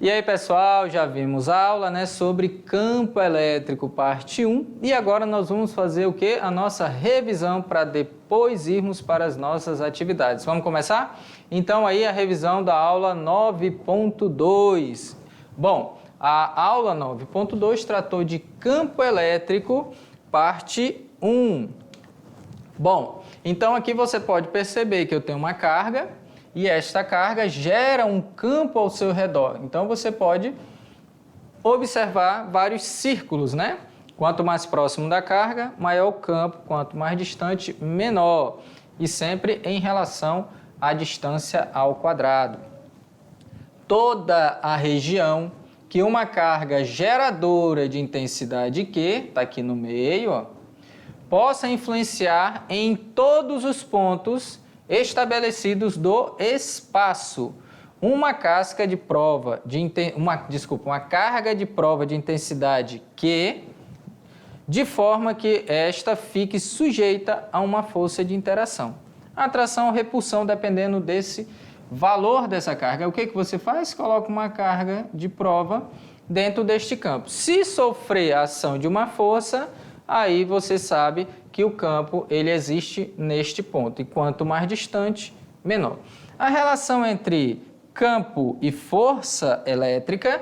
E aí, pessoal, já vimos a aula, né, sobre campo elétrico, parte 1. E agora nós vamos fazer o quê? A nossa revisão para depois irmos para as nossas atividades. Vamos começar? Então, aí a revisão da aula 9.2. Bom, a aula 9.2 tratou de campo elétrico, parte 1. Bom, então aqui você pode perceber que eu tenho uma carga e esta carga gera um campo ao seu redor. Então você pode observar vários círculos, né? Quanto mais próximo da carga, maior o campo, quanto mais distante, menor. E sempre em relação à distância ao quadrado. Toda a região que uma carga geradora de intensidade Q, está aqui no meio, ó, possa influenciar em todos os pontos estabelecidos do espaço. Uma carga de prova de intensidade Q, de forma que esta fique sujeita a uma força de interação. Atração ou repulsão, dependendo desse valor dessa carga. O que você faz? Coloca uma carga de prova dentro deste campo. Se sofrer a ação de uma força, aí você sabe que o campo ele existe neste ponto. E quanto mais distante, menor. A relação entre campo e força elétrica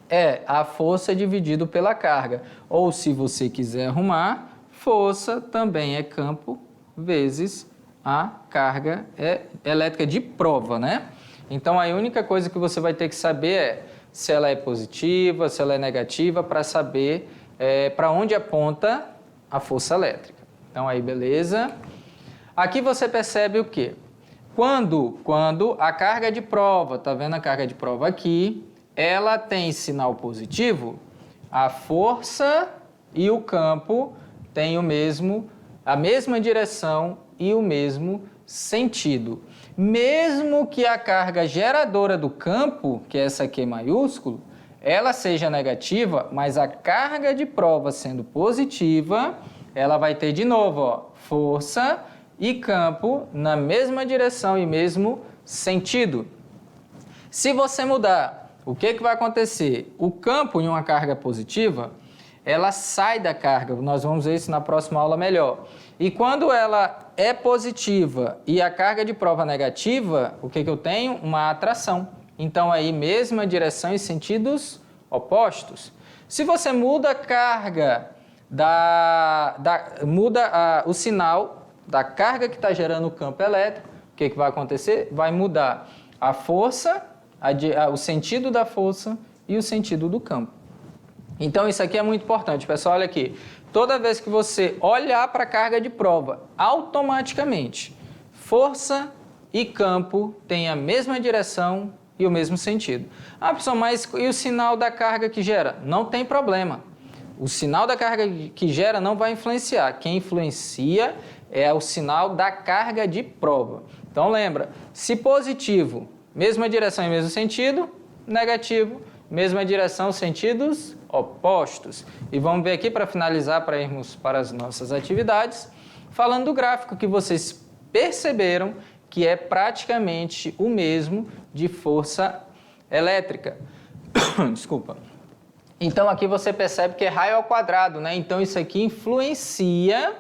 é a força dividido pela carga. Ou, se você quiser arrumar, força também é campo vezes a carga elétrica de prova, né? Então, a única coisa que você vai ter que saber é se ela é positiva, se ela é negativa, para saber para onde aponta a força elétrica. Então, aí, beleza. Aqui você percebe o quê? Quando a carga de prova, tá vendo a carga de prova aqui, ela tem sinal positivo, a força e o campo têm a mesma direção e o mesmo sentido. Mesmo que a carga geradora do campo, que é essa aqui maiúsculo, ela seja negativa, mas a carga de prova sendo positiva, ela vai ter de novo, ó, força e campo na mesma direção e mesmo sentido. Se você mudar, o que vai acontecer? O campo em uma carga positiva, ela sai da carga, nós vamos ver isso na próxima aula melhor. E quando ela é positiva e a carga de prova negativa, o que eu tenho? Uma atração. Então, aí, mesma direção e sentidos opostos. Se você muda a carga, o sinal da carga que está gerando o campo elétrico, o que vai acontecer? Vai mudar a força, o sentido da força e o sentido do campo. Então, isso aqui é muito importante, pessoal. Olha aqui. Toda vez que você olhar para a carga de prova, automaticamente, força e campo têm a mesma direção e o mesmo sentido. Ah, pessoal, mas e o sinal da carga que gera? Não tem problema. O sinal da carga que gera não vai influenciar. Quem influencia é o sinal da carga de prova. Então, lembra, se positivo, mesma direção e mesmo sentido, negativo, mesma direção, sentidos opostos. E vamos ver aqui para finalizar, para irmos para as nossas atividades, falando do gráfico que vocês perceberam que é praticamente o mesmo de força elétrica. Desculpa. Então, aqui você percebe que é raio ao quadrado, né? Então, isso aqui influencia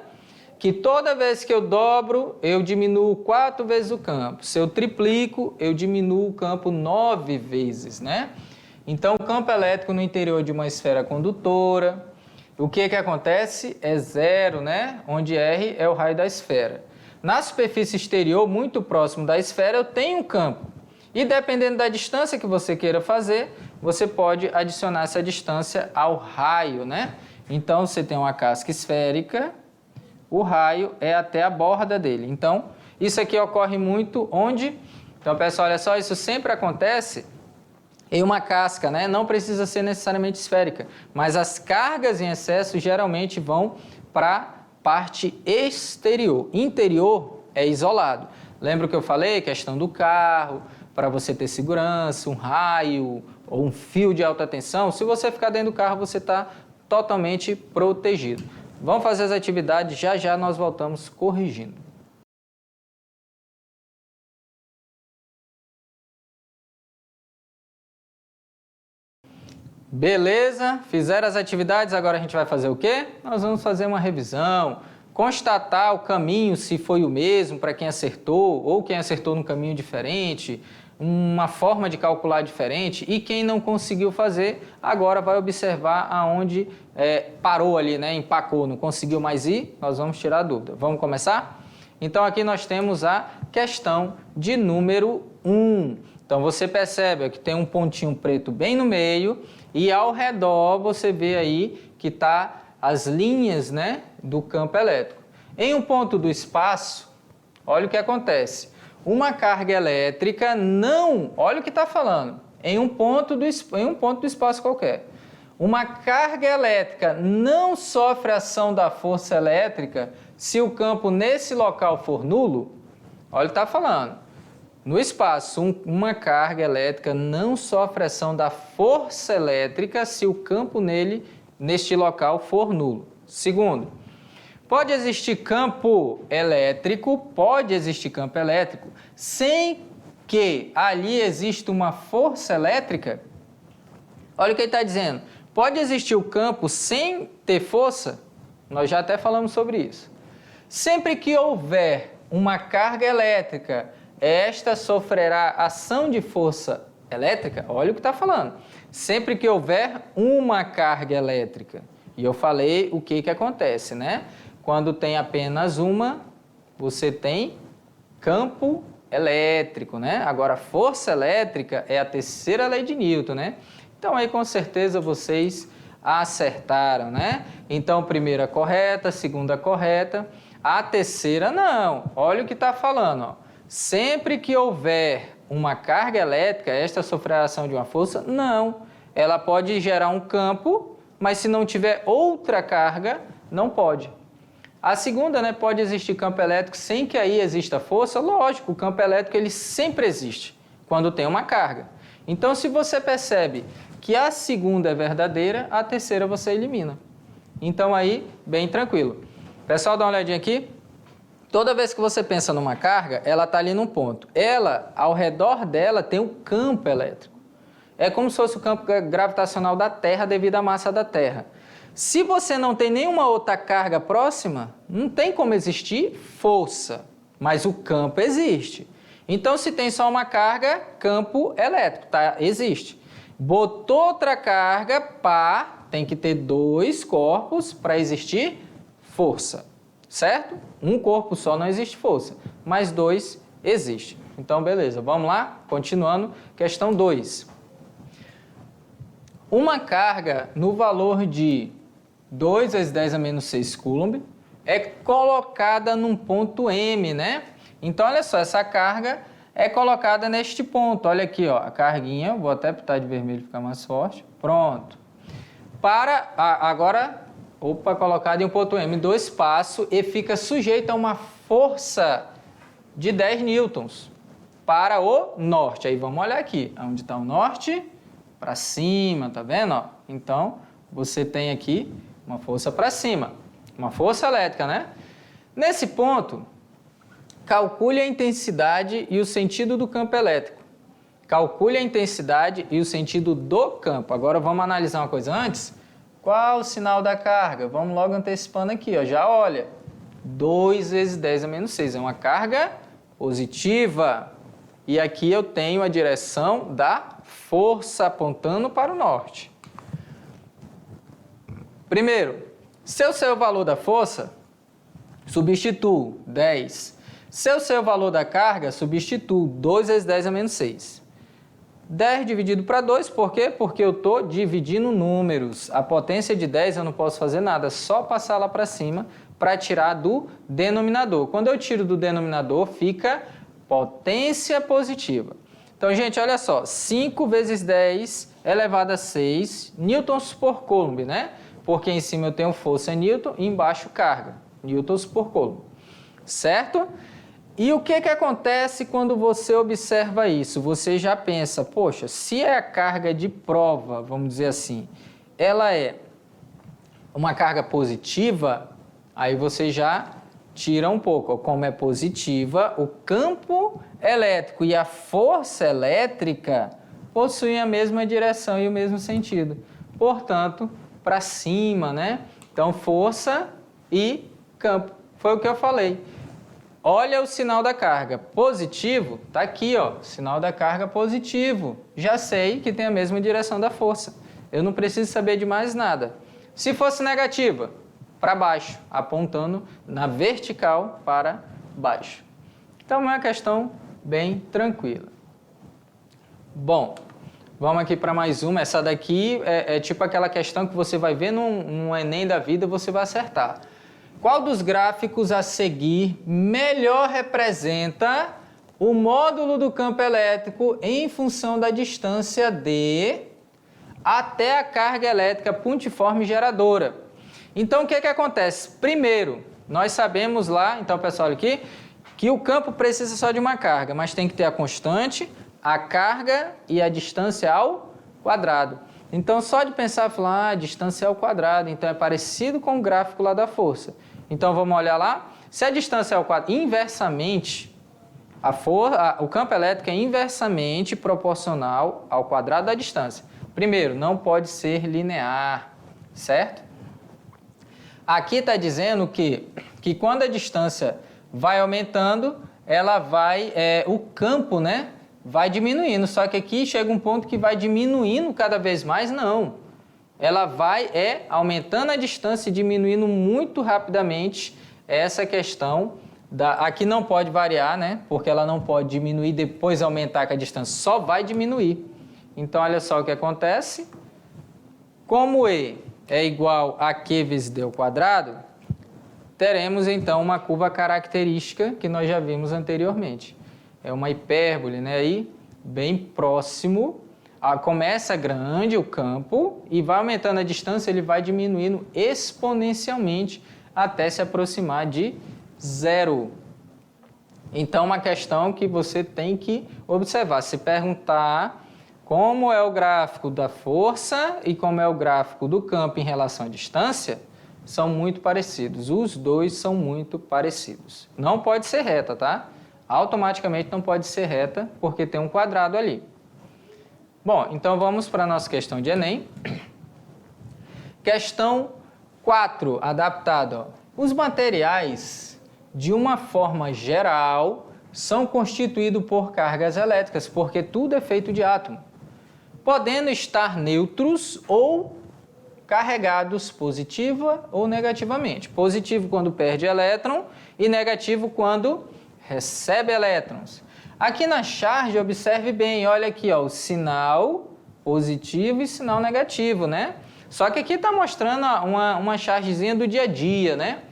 que toda vez que eu dobro, eu diminuo 4 vezes o campo. Se eu triplico, eu diminuo o campo 9 vezes, né? Então, o campo elétrico no interior de uma esfera condutora, o que acontece? É zero, né? Onde R é o raio da esfera. Na superfície exterior, muito próximo da esfera, eu tenho um campo. E dependendo da distância que você queira fazer, você pode adicionar essa distância ao raio, né? Então, você tem uma casca esférica, o raio é até a borda dele. Então, isso aqui ocorre muito onde? Então, pessoal, olha só, isso sempre acontece em uma casca, né? Não precisa ser necessariamente esférica, mas as cargas em excesso geralmente vão para a parte exterior. Interior é isolado. Lembra o que eu falei? Questão do carro, para você ter segurança, um raio ou um fio de alta tensão. Se você ficar dentro do carro, você está totalmente protegido. Vamos fazer as atividades, já já nós voltamos corrigindo. Beleza? Fizeram as atividades, agora a gente vai fazer o quê? Nós vamos fazer uma revisão, constatar o caminho, se foi o mesmo para quem acertou ou quem acertou num caminho diferente, uma forma de calcular diferente, e quem não conseguiu fazer, agora vai observar aonde parou ali, né? Empacou, não conseguiu mais ir, nós vamos tirar a dúvida. Vamos começar? Então aqui nós temos a questão de número 1. Então você percebe que tem um pontinho preto bem no meio e ao redor você vê aí que está as linhas, né, do campo elétrico. Em um ponto do espaço, olha o que acontece. Uma carga elétrica não... Olha o que está falando. Em um ponto do espaço qualquer. Uma carga elétrica não sofre ação da força elétrica se o campo nesse local for nulo. Olha o que está falando. No espaço, uma carga elétrica não sofre ação da força elétrica se o campo neste local for nulo. Segundo, pode existir campo elétrico sem que ali exista uma força elétrica? Olha o que ele está dizendo. Pode existir o campo sem ter força? Nós já até falamos sobre isso. Sempre que houver uma carga elétrica, esta sofrerá ação de força elétrica? Olha o que está falando. Sempre que houver uma carga elétrica. E eu falei o que acontece, né? Quando tem apenas uma, você tem campo elétrico, né? Agora, força elétrica é a terceira lei de Newton, né? Então, aí com certeza vocês acertaram, né? Então, primeira correta, segunda correta. A terceira não. Olha o que está falando, ó. Sempre que houver uma carga elétrica, esta sofrerá a ação de uma força? Não. Ela pode gerar um campo, mas se não tiver outra carga, não pode. A segunda, né, pode existir campo elétrico sem que aí exista força? Lógico, o campo elétrico ele sempre existe quando tem uma carga. Então, se você percebe que a segunda é verdadeira, a terceira você elimina. Então, aí, bem tranquilo. Pessoal, dá uma olhadinha aqui. Toda vez que você pensa numa carga, ela está ali num ponto. Ela, ao redor dela, tem um campo elétrico. É como se fosse o campo gravitacional da Terra devido à massa da Terra. Se você não tem nenhuma outra carga próxima, não tem como existir força, mas o campo existe. Então, se tem só uma carga, campo elétrico, tá? Existe. Botou outra carga, pá, tem que ter dois corpos para existir força. Certo? Um corpo só não existe força, mas dois existe. Então, beleza, vamos lá? Continuando, questão 2. Uma carga no valor de 2 vezes 10 a menos 6 coulomb é colocada num ponto M, né? Então, olha só, essa carga é colocada neste ponto. Olha aqui, ó, a carguinha, vou até pintar de vermelho para ficar mais forte. Pronto. Agora... colocado em um ponto M do espaço e fica sujeito a uma força de 10 newtons para o norte. Aí vamos olhar aqui, onde está o norte, para cima, tá vendo? Ó? Então, você tem aqui uma força para cima, uma força elétrica, né? Nesse ponto, calcule a intensidade e o sentido do campo elétrico. Calcule a intensidade e o sentido do campo. Agora vamos analisar uma coisa antes. Qual o sinal da carga? Vamos logo antecipando aqui, ó. Já olha, 2 vezes 10 a menos 6 é uma carga positiva. E aqui eu tenho a direção da força apontando para o norte. Primeiro, se eu sei o valor da força, substituo 10. Se eu sei o valor da carga, substituo 2 vezes 10 a menos 6. 10 dividido para 2, por quê? Porque eu estou dividindo números. A potência de 10 eu não posso fazer nada, só passar lá para cima para tirar do denominador. Quando eu tiro do denominador, fica potência positiva. Então, gente, olha só, 5 vezes 10 elevado a 6 newtons por coulomb, né? Porque em cima eu tenho força em newton e embaixo carga, newtons por coulomb, certo? E o que acontece quando você observa isso? Você já pensa, poxa, se é a carga de prova, vamos dizer assim, ela é uma carga positiva, aí você já tira um pouco. Como é positiva, o campo elétrico e a força elétrica possuem a mesma direção e o mesmo sentido. portanto, para cima, né? Então, força e campo. Foi o que eu falei. Olha o sinal da carga positivo, tá aqui, ó, sinal da carga positivo. Já sei que tem a mesma direção da força. Eu não preciso saber de mais nada. Se fosse negativa, para baixo, apontando na vertical para baixo. Então, é uma questão bem tranquila. Bom, vamos aqui para mais uma. Essa daqui é tipo aquela questão que você vai ver num Enem da vida e você vai acertar. Qual dos gráficos a seguir melhor representa o módulo do campo elétrico em função da distância D até a carga elétrica pontiforme geradora? Então, o que acontece? Primeiro, nós sabemos lá, então, pessoal, aqui, que o campo precisa só de uma carga, mas tem que ter a constante, a carga e a distância ao quadrado. Então, só de pensar, falar, a distância ao quadrado, então é parecido com o gráfico lá da força. Então, vamos olhar lá. Se a distância é ao quadrado, inversamente, o campo elétrico é inversamente proporcional ao quadrado da distância. Primeiro, não pode ser linear, certo? Aqui está dizendo que quando a distância vai aumentando, o campo, né, vai diminuindo. Só que aqui chega um ponto que vai diminuindo cada vez mais, não. Ela vai aumentando a distância e diminuindo muito rapidamente essa questão. Aqui não pode variar, né? Porque ela não pode diminuir e depois aumentar com a distância. Só vai diminuir. Então, olha só o que acontece. Como E é igual a Q vezes D ao quadrado, teremos então uma curva característica que nós já vimos anteriormente. É uma hipérbole, né? Aí, bem próximo. Começa grande o campo e vai aumentando a distância, ele vai diminuindo exponencialmente até se aproximar de zero. Então, uma questão que você tem que observar. Se perguntar como é o gráfico da força e como é o gráfico do campo em relação à distância, são muito parecidos. Os dois são muito parecidos. Não pode ser reta, tá? Automaticamente não pode ser reta porque tem um quadrado ali. Bom, então vamos para a nossa questão de Enem. Questão 4, adaptada. Os materiais, de uma forma geral, são constituídos por cargas elétricas, porque tudo é feito de átomo, podendo estar neutros ou carregados positiva ou negativamente. Positivo quando perde elétron e negativo quando recebe elétrons. Aqui na charge, observe bem, olha aqui, ó, o sinal positivo e sinal negativo, né? Só que aqui está mostrando uma chargezinha do dia a dia, né?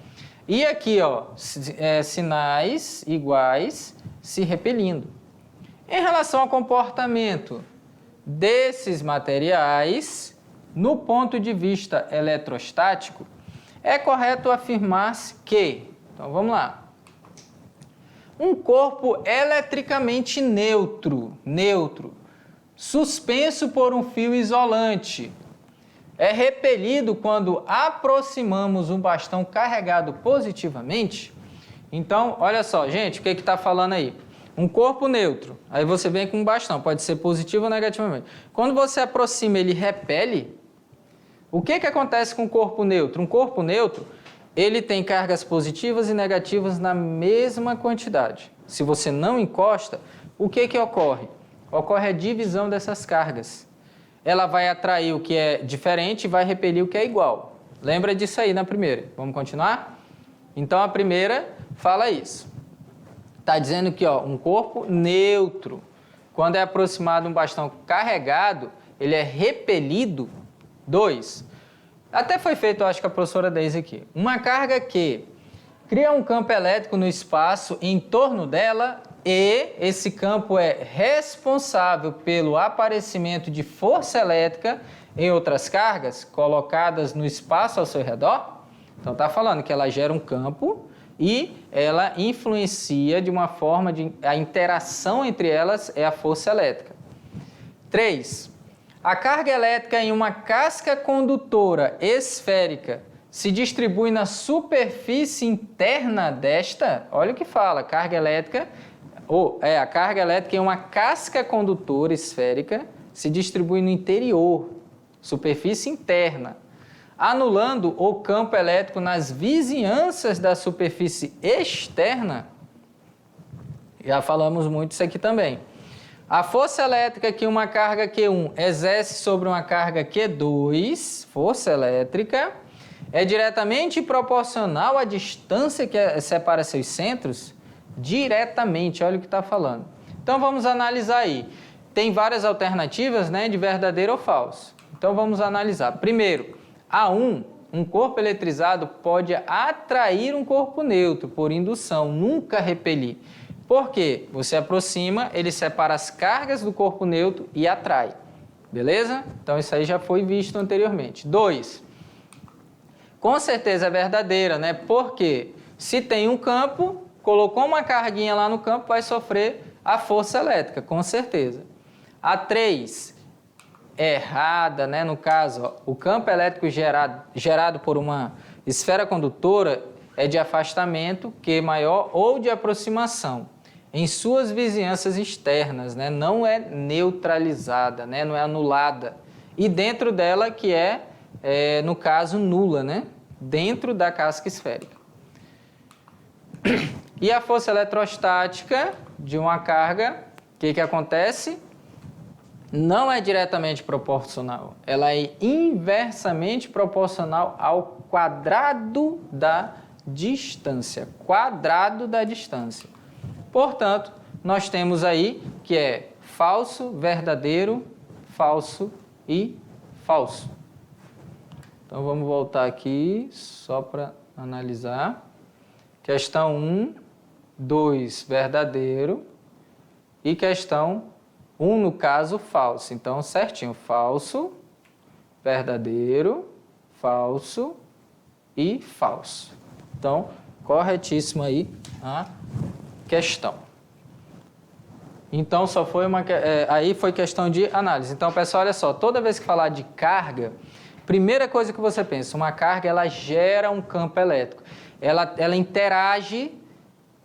E aqui, ó, sinais iguais se repelindo. Em relação ao comportamento desses materiais, no ponto de vista eletrostático, é correto afirmar-se que, então vamos lá, um corpo eletricamente neutro, suspenso por um fio isolante, é repelido quando aproximamos um bastão carregado positivamente. Então, olha só, gente, o que está falando aí? Um corpo neutro, aí você vem com um bastão, pode ser positivo ou negativamente. Quando você aproxima, ele repele. O que acontece com o corpo neutro? Um corpo neutro, ele tem cargas positivas e negativas na mesma quantidade. Se você não encosta, o que ocorre? Ocorre a divisão dessas cargas. Ela vai atrair o que é diferente e vai repelir o que é igual. Lembra disso aí na primeira. Vamos continuar? Então, a primeira fala isso. Está dizendo que um corpo neutro, quando é aproximado um bastão carregado, ele é repelido. 2. Até foi feito, eu acho que a professora Deise aqui. Uma carga que cria um campo elétrico no espaço em torno dela e esse campo é responsável pelo aparecimento de força elétrica em outras cargas colocadas no espaço ao seu redor. Então, está falando que ela gera um campo e ela influencia de uma forma a interação entre elas é a força elétrica. 3. A carga elétrica em uma casca condutora esférica se distribui na superfície interna desta. Olha o que fala, carga elétrica, a carga elétrica em uma casca condutora esférica se distribui no interior. superfície interna, anulando o campo elétrico nas vizinhanças da superfície externa. Já falamos muito isso aqui também. A força elétrica que uma carga Q1 exerce sobre uma carga Q2, força elétrica, é diretamente proporcional à distância que separa seus centros? Diretamente, olha o que está falando. Então vamos analisar aí. Tem várias alternativas, né, de verdadeiro ou falso. Então vamos analisar. Primeiro, A1, um corpo eletrizado pode atrair um corpo neutro por indução, nunca repelir. Por quê? Você aproxima, ele separa as cargas do corpo neutro e atrai. Beleza? Então isso aí já foi visto anteriormente. 2. Com certeza é verdadeira, né? Porque se tem um campo, colocou uma carguinha lá no campo, vai sofrer a força elétrica, com certeza. A 3, errada, né? No caso, ó, o campo elétrico gerado por uma esfera condutora é de afastamento Q maior ou de aproximação em suas vizinhanças externas, né? Não é neutralizada, né? Não é anulada. E dentro dela que no caso, nula, né? Dentro da casca esférica. E a força eletrostática de uma carga, o que acontece? Não é diretamente proporcional. Ela é inversamente proporcional ao quadrado da distância. Quadrado da distância. Portanto, nós temos aí que é falso, verdadeiro, falso e falso. Então, vamos voltar aqui só para analisar. Questão 1, 2, verdadeiro. E questão 1, no caso, falso. Então, certinho. Falso, verdadeiro, falso e falso. Então, corretíssimo aí a questão. Então, só foi aí foi questão de análise. Então, pessoal, olha só. Toda vez que falar de carga, primeira coisa que você pensa, uma carga, ela gera um campo elétrico. Ela interage,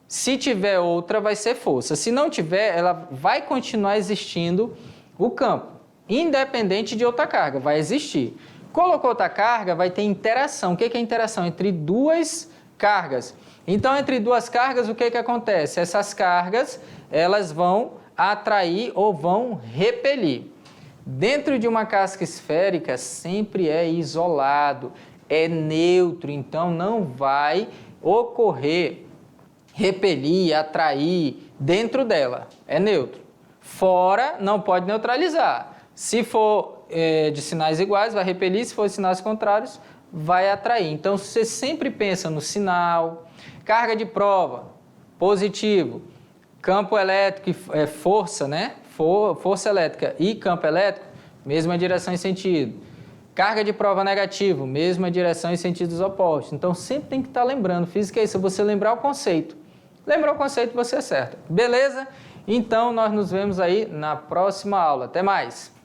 se tiver outra, vai ser força. Se não tiver, ela vai continuar existindo o campo. Independente de outra carga, vai existir. Colocou outra carga, vai ter interação. O que é interação? Entre duas cargas. Então, entre duas cargas, o que acontece? Essas cargas, elas vão atrair ou vão repelir. Dentro de uma casca esférica, sempre é isolado, é neutro, então não vai ocorrer repelir, atrair dentro dela, é neutro. Fora, não pode neutralizar. Se for de sinais iguais, vai repelir, se for de sinais contrários, vai atrair. Então, você sempre pensa no sinal, carga de prova, positivo, campo elétrico, força, né? Força elétrica e campo elétrico, mesma direção e sentido. Carga de prova negativo, mesma direção e sentidos opostos. Então, sempre tem que estar lembrando. Física é isso, você lembrar o conceito. Lembrar o conceito, você acerta. Beleza? Então, nós nos vemos aí na próxima aula. Até mais!